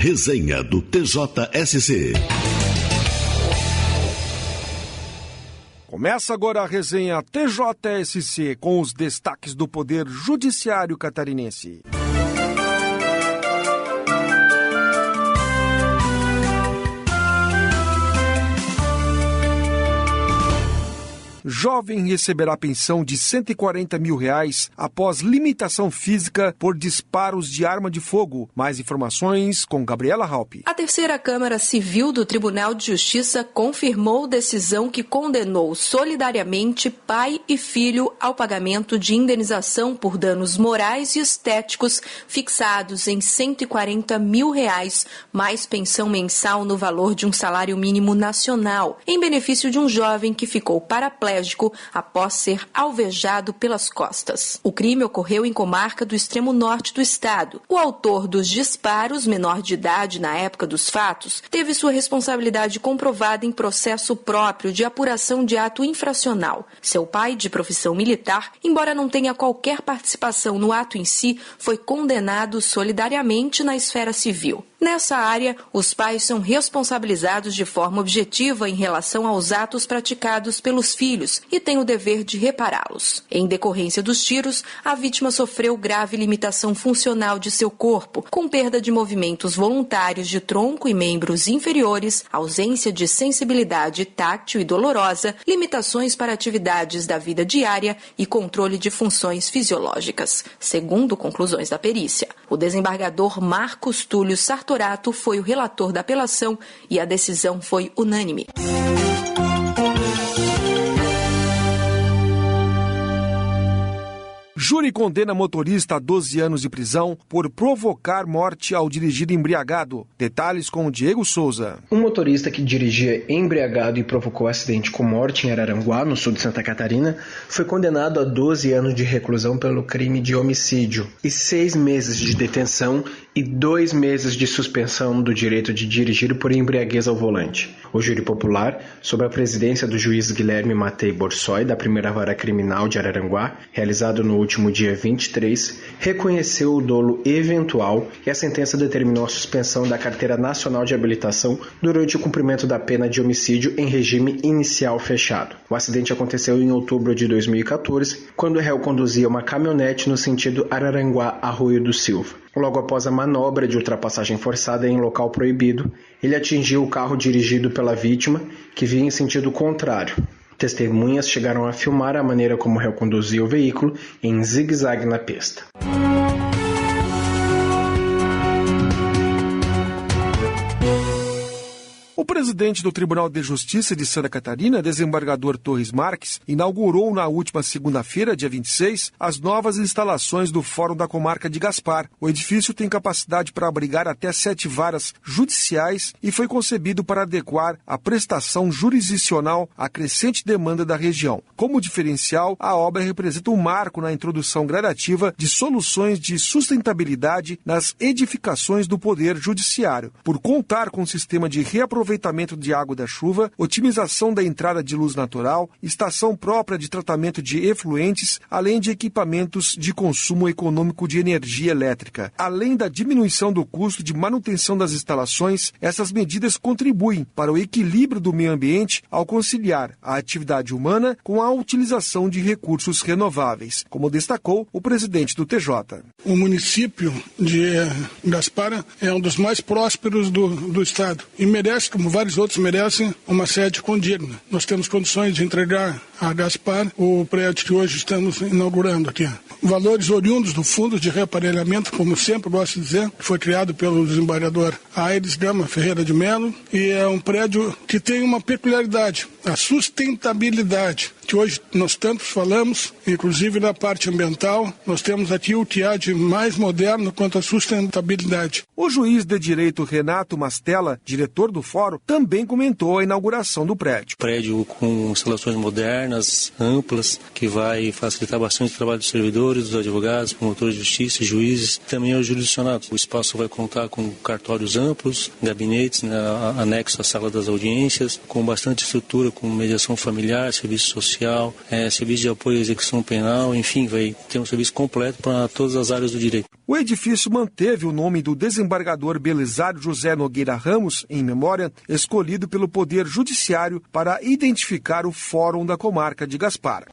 Resenha do TJSC. Começa agora a resenha TJSC com os destaques do Poder Judiciário Catarinense. Jovem receberá pensão de R$140 mil após limitação física por disparos de arma de fogo. Mais informações com Gabriela Halpe. A terceira Câmara Civil do Tribunal de Justiça confirmou decisão que condenou solidariamente pai e filho ao pagamento de indenização por danos morais e estéticos fixados em R$140 mil, mais pensão mensal no valor de um salário mínimo nacional, em benefício de um jovem que ficou paraplégico após ser alvejado pelas costas. O crime ocorreu em comarca do extremo norte do estado. O autor dos disparos, menor de idade na época dos fatos, teve sua responsabilidade comprovada em processo próprio de apuração de ato infracional. Seu pai, de profissão militar, embora não tenha qualquer participação no ato em si, foi condenado solidariamente na esfera civil. Nessa área, os pais são responsabilizados de forma objetiva em relação aos atos praticados pelos filhos e têm o dever de repará-los. Em decorrência dos tiros, a vítima sofreu grave limitação funcional de seu corpo, com perda de movimentos voluntários de tronco e membros inferiores, ausência de sensibilidade táctil e dolorosa, limitações para atividades da vida diária e controle de funções fisiológicas, segundo conclusões da perícia. O desembargador Marcos Túlio Sartorato foi o relator da apelação e a decisão foi unânime. Júri condena motorista a 12 anos de prisão por provocar morte ao dirigir embriagado. Detalhes com o Diego Souza. Um motorista que dirigia embriagado e provocou acidente com morte em Araranguá, no sul de Santa Catarina, foi condenado a 12 anos de reclusão pelo crime de homicídio e 6 meses de detenção e 2 meses de suspensão do direito de dirigir por embriaguez ao volante. O júri popular, sob a presidência do juiz Guilherme Matei Borsoi, da Primeira Vara Criminal de Araranguá, realizado no último dia 23, reconheceu o dolo eventual e a sentença determinou a suspensão da Carteira Nacional de Habilitação durante o cumprimento da pena de homicídio em regime inicial fechado. O acidente aconteceu em outubro de 2014, quando o réu conduzia uma caminhonete no sentido Araranguá-Arroio do Silva. Logo após a manobra de ultrapassagem forçada em local proibido, ele atingiu o carro dirigido pela vítima, que vinha em sentido contrário. Testemunhas chegaram a filmar a maneira como o réu conduzia o veículo em zigue-zague na pista. O presidente do Tribunal de Justiça de Santa Catarina, desembargador Torres Marques, inaugurou na última segunda-feira, dia 26, as novas instalações do Fórum da Comarca de Gaspar. O edifício tem capacidade para abrigar até 7 varas judiciais e foi concebido para adequar a prestação jurisdicional à crescente demanda da região. Como diferencial, a obra representa um marco na introdução gradativa de soluções de sustentabilidade nas edificações do Poder Judiciário, por contar com um sistema de reaproveitamento de água da chuva, otimização da entrada de luz natural, estação própria de tratamento de efluentes, além de equipamentos de consumo econômico de energia elétrica. Além da diminuição do custo de manutenção das instalações, essas medidas contribuem para o equilíbrio do meio ambiente ao conciliar a atividade humana com a utilização de recursos renováveis, como destacou o presidente do TJ. O município de Gaspar é um dos mais prósperos do estado e merece, como vários outros merecem, uma sede condigna. Nós temos condições de entregar a Gaspar o prédio que hoje estamos inaugurando aqui. Valores oriundos do Fundo de Reaparelhamento, como sempre gosto de dizer, que foi criado pelo desembargador Aires Gama Ferreira de Melo, e é um prédio que tem uma peculiaridade, a sustentabilidade, que hoje nós tanto falamos, inclusive na parte ambiental, nós temos aqui o que há de mais moderno quanto à sustentabilidade. O juiz de direito Renato Mastella, diretor do fórum, também comentou a inauguração do prédio. Prédio com instalações modernas, amplas, que vai facilitar bastante o trabalho dos servidores, dos advogados, promotores de justiça, juízes, também aos jurisdicionados. O espaço vai contar com cartórios amplos, gabinetes, anexo à sala das audiências, com bastante estrutura, com mediação familiar, serviço social, serviço de apoio à execução penal, enfim, vai ter um serviço completo para todas as áreas do direito. O edifício manteve o nome do desembargador Belisário José Nogueira Ramos, em memória, escolhido pelo Poder Judiciário para identificar o Fórum da Comarca de Gaspar.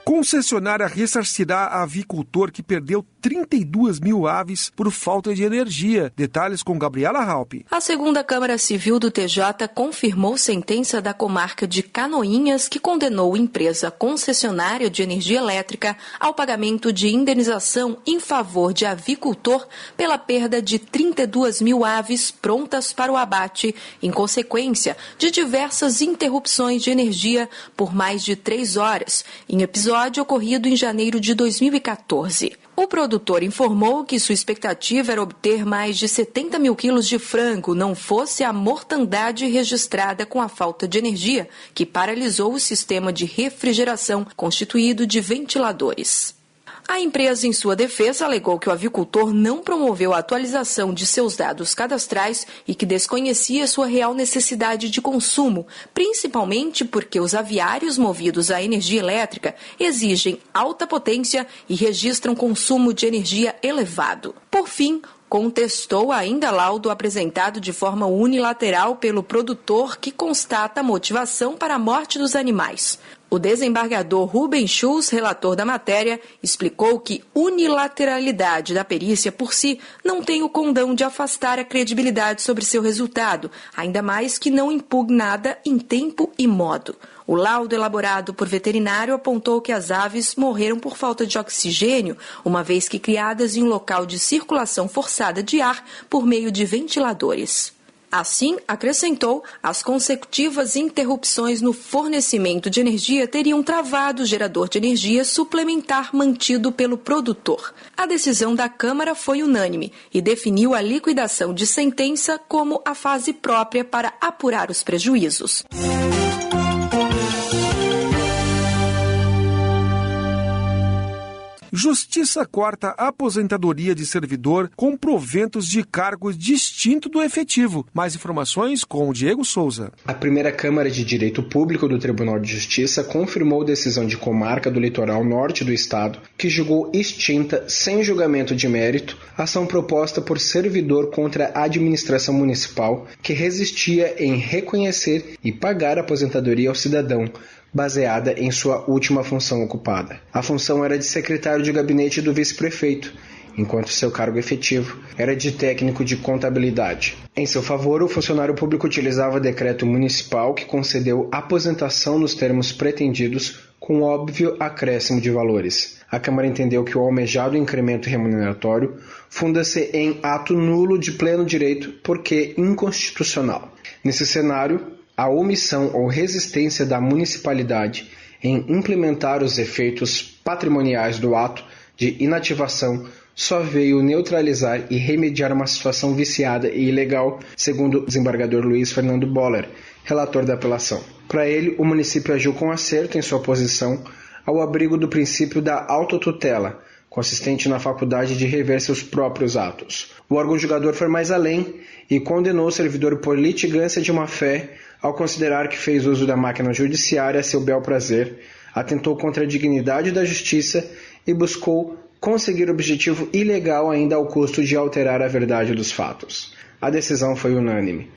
Concessionária ressarcirá a avicultor que perdeu 32 mil aves por falta de energia. Detalhes com Gabriela Halpe. A segunda Câmara Civil do TJ confirmou sentença da comarca de Canoinhas que condenou empresa concessionária de energia elétrica ao pagamento de indenização em favor de avicultor pela perda de 32 mil aves prontas para o abate, em consequência de diversas interrupções de energia por mais de 3 horas, em episódio ocorrido em janeiro de 2014. O produtor informou que sua expectativa era obter mais de 70 mil quilos de frango, não fosse a mortandade registrada com a falta de energia, que paralisou o sistema de refrigeração constituído de ventiladores. A empresa, em sua defesa, alegou que o avicultor não promoveu a atualização de seus dados cadastrais e que desconhecia sua real necessidade de consumo, principalmente porque os aviários movidos à energia elétrica exigem alta potência e registram consumo de energia elevado. Por fim, contestou ainda laudo apresentado de forma unilateral pelo produtor que constata a motivação para a morte dos animais. O desembargador Rubem Schulz, relator da matéria, explicou que unilateralidade da perícia por si não tem o condão de afastar a credibilidade sobre seu resultado, ainda mais que não impugnada em tempo e modo. O laudo elaborado por veterinário apontou que as aves morreram por falta de oxigênio, uma vez que criadas em um local de circulação forçada de ar por meio de ventiladores. Assim, acrescentou, as consecutivas interrupções no fornecimento de energia teriam travado o gerador de energia suplementar mantido pelo produtor. A decisão da Câmara foi unânime e definiu a liquidação de sentença como a fase própria para apurar os prejuízos. Justiça corta a aposentadoria de servidor com proventos de cargo distinto do efetivo. Mais informações com o Diego Souza. A primeira Câmara de Direito Público do Tribunal de Justiça confirmou decisão de comarca do litoral norte do estado que julgou extinta, sem julgamento de mérito, ação proposta por servidor contra a administração municipal que resistia em reconhecer e pagar a aposentadoria ao cidadão, baseada em sua última função ocupada. A função era de secretário de gabinete do vice-prefeito, enquanto seu cargo efetivo era de técnico de contabilidade. Em seu favor, o funcionário público utilizava decreto municipal que concedeu aposentação nos termos pretendidos com óbvio acréscimo de valores. A Câmara entendeu que o almejado incremento remuneratório funda-se em ato nulo de pleno direito porque inconstitucional. Nesse cenário, a omissão ou resistência da municipalidade em implementar os efeitos patrimoniais do ato de inativação só veio neutralizar e remediar uma situação viciada e ilegal, segundo o desembargador Luiz Fernando Boller, relator da apelação. Para ele, o município agiu com acerto em sua posição ao abrigo do princípio da autotutela, consistente na faculdade de rever seus próprios atos. O órgão julgador foi mais além e condenou o servidor por litigância de má-fé ao considerar que fez uso da máquina judiciária a seu bel prazer, atentou contra a dignidade da justiça e buscou conseguir objetivo ilegal ainda ao custo de alterar a verdade dos fatos. A decisão foi unânime.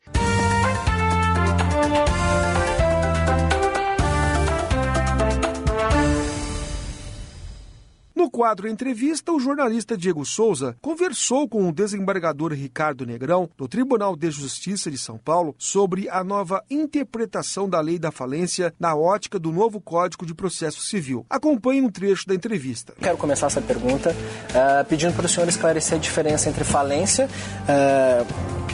No quadro Entrevista, o jornalista Diego Souza conversou com o desembargador Ricardo Negrão, do Tribunal de Justiça de São Paulo, sobre a nova interpretação da lei da falência na ótica do novo Código de Processo Civil. Acompanhe um trecho da entrevista. Quero começar essa pergunta pedindo para o senhor esclarecer a diferença entre falência,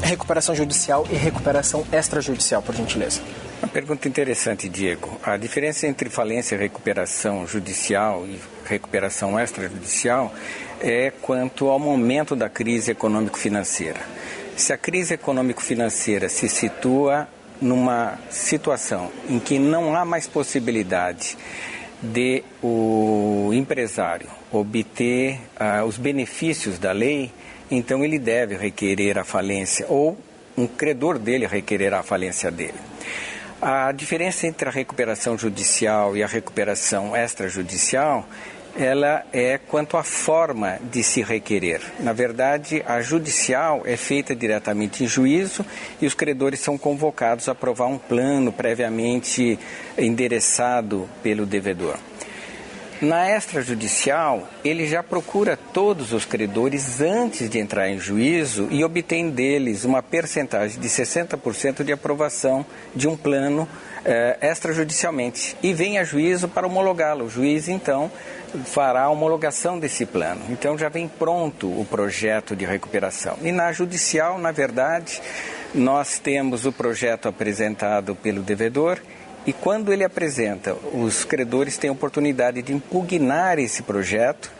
recuperação judicial e recuperação extrajudicial, por gentileza. Uma pergunta interessante, Diego. A diferença entre falência, recuperação judicial e recuperação extrajudicial é quanto ao momento da crise econômico-financeira. Se a crise econômico-financeira se situa numa situação em que não há mais possibilidade de o empresário obter os benefícios da lei, então ele deve requerer a falência ou um credor dele requererá a falência dele. A diferença entre a recuperação judicial e a recuperação extrajudicial, ela é quanto à forma de se requerer. Na verdade, a judicial é feita diretamente em juízo e os credores são convocados a aprovar um plano previamente endereçado pelo devedor. Na extrajudicial, ele já procura todos os credores antes de entrar em juízo e obtém deles uma percentagem de 60% de aprovação de um plano extrajudicialmente. E vem a juízo para homologá-lo. O juiz, então, fará a homologação desse plano. Então, já vem pronto o projeto de recuperação. E na judicial, na verdade, nós temos o projeto apresentado pelo devedor. E quando ele apresenta, os credores têm a oportunidade de impugnar esse projeto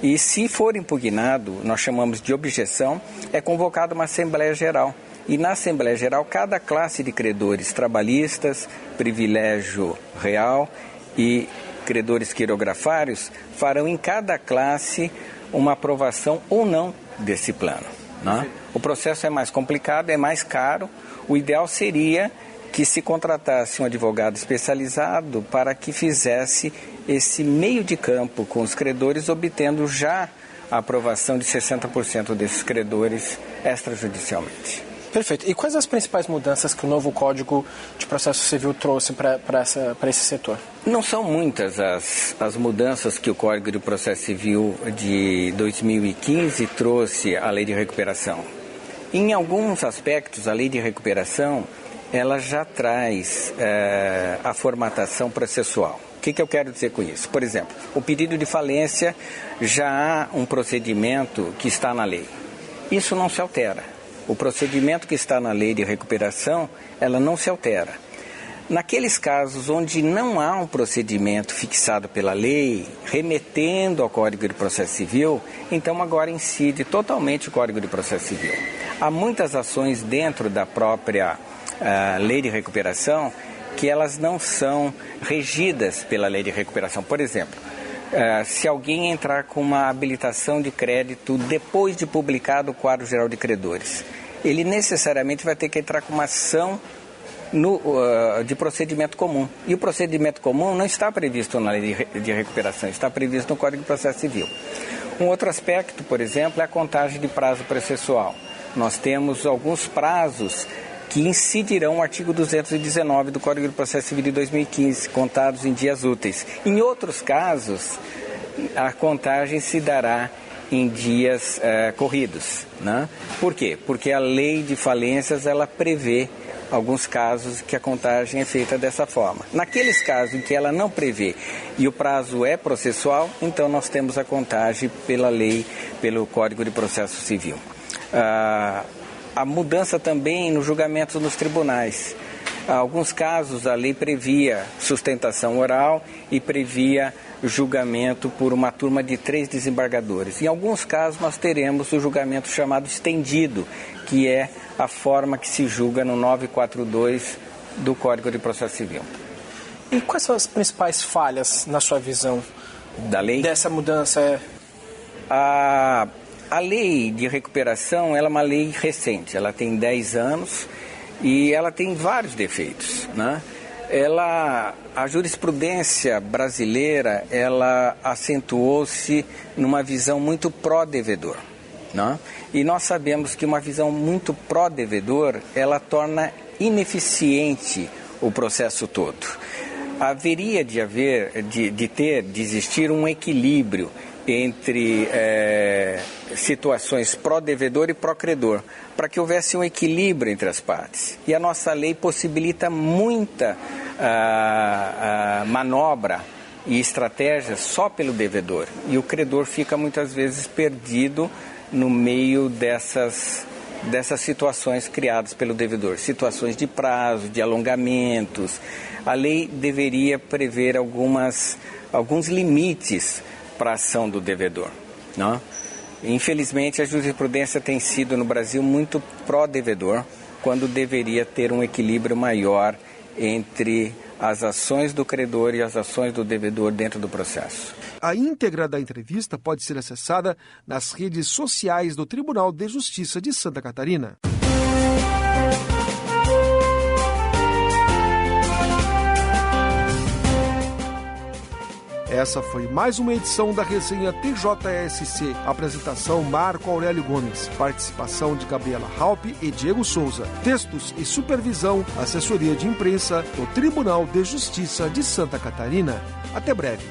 e, se for impugnado, nós chamamos de objeção, é convocada uma Assembleia Geral. E na Assembleia Geral, cada classe de credores trabalhistas, privilégio real e credores quirografários farão em cada classe uma aprovação ou não desse plano, né? O processo é mais complicado, é mais caro. O ideal seria que se contratasse um advogado especializado para que fizesse esse meio de campo com os credores, obtendo já a aprovação de 60% desses credores extrajudicialmente. Perfeito. E quais as principais mudanças que o novo Código de Processo Civil trouxe para esse setor? Não são muitas as mudanças que o Código de Processo Civil de 2015 trouxe à Lei de Recuperação. Em alguns aspectos, a Lei de Recuperação ela já traz a formatação processual. O que eu quero dizer com isso? Por exemplo, o pedido de falência já há um procedimento que está na lei. Isso não se altera. O procedimento que está na lei de recuperação, ela não se altera. Naqueles casos onde não há um procedimento fixado pela lei, remetendo ao Código de Processo Civil, então agora incide totalmente o Código de Processo Civil. Há muitas ações dentro da própria lei de recuperação que elas não são regidas pela lei de recuperação. Por exemplo, se alguém entrar com uma habilitação de crédito depois de publicado o quadro geral de credores, ele necessariamente vai ter que entrar com uma ação de procedimento comum. E o procedimento comum não está previsto na lei de recuperação, está previsto no Código de Processo Civil. Um outro aspecto, por exemplo, é a contagem de prazo processual. Nós temos alguns prazos que incidirão o artigo 219 do Código de Processo Civil de 2015, contados em dias úteis. Em outros casos, a contagem se dará em dias corridos, né? Por quê? Porque a lei de falências, ela prevê alguns casos que a contagem é feita dessa forma. Naqueles casos em que ela não prevê e o prazo é processual, então nós temos a contagem pela lei, pelo Código de Processo Civil. A mudança também nos julgamentos nos tribunais. Em alguns casos, a lei previa sustentação oral e previa julgamento por uma turma de 3 desembargadores. Em alguns casos, nós teremos o julgamento chamado estendido, que é a forma que se julga no 942 do Código de Processo Civil. E quais são as principais falhas, na sua visão, da lei? Dessa mudança? A lei de recuperação ela é uma lei recente, ela tem 10 anos e ela tem vários defeitos, né? A jurisprudência brasileira, ela acentuou-se numa visão muito pró-devedor, né? E nós sabemos que uma visão muito pró-devedor, ela torna ineficiente o processo todo. Haveria de existir um equilíbrio entre situações pró-devedor e pró-credor, para que houvesse um equilíbrio entre as partes. E a nossa lei possibilita muita manobra e estratégia só pelo devedor. E o credor fica muitas vezes perdido no meio dessas situações criadas pelo devedor. Situações de prazo, de alongamentos. A lei deveria prever alguns limites para a ação do devedor, não? Infelizmente, a jurisprudência tem sido no Brasil muito pró-devedor, quando deveria ter um equilíbrio maior entre as ações do credor e as ações do devedor dentro do processo. A íntegra da entrevista pode ser acessada nas redes sociais do Tribunal de Justiça de Santa Catarina. Essa foi mais uma edição da resenha TJSC. Apresentação Marco Aurélio Gomes. Participação de Gabriela Halpe e Diego Souza. Textos e supervisão, assessoria de imprensa do Tribunal de Justiça de Santa Catarina. Até breve.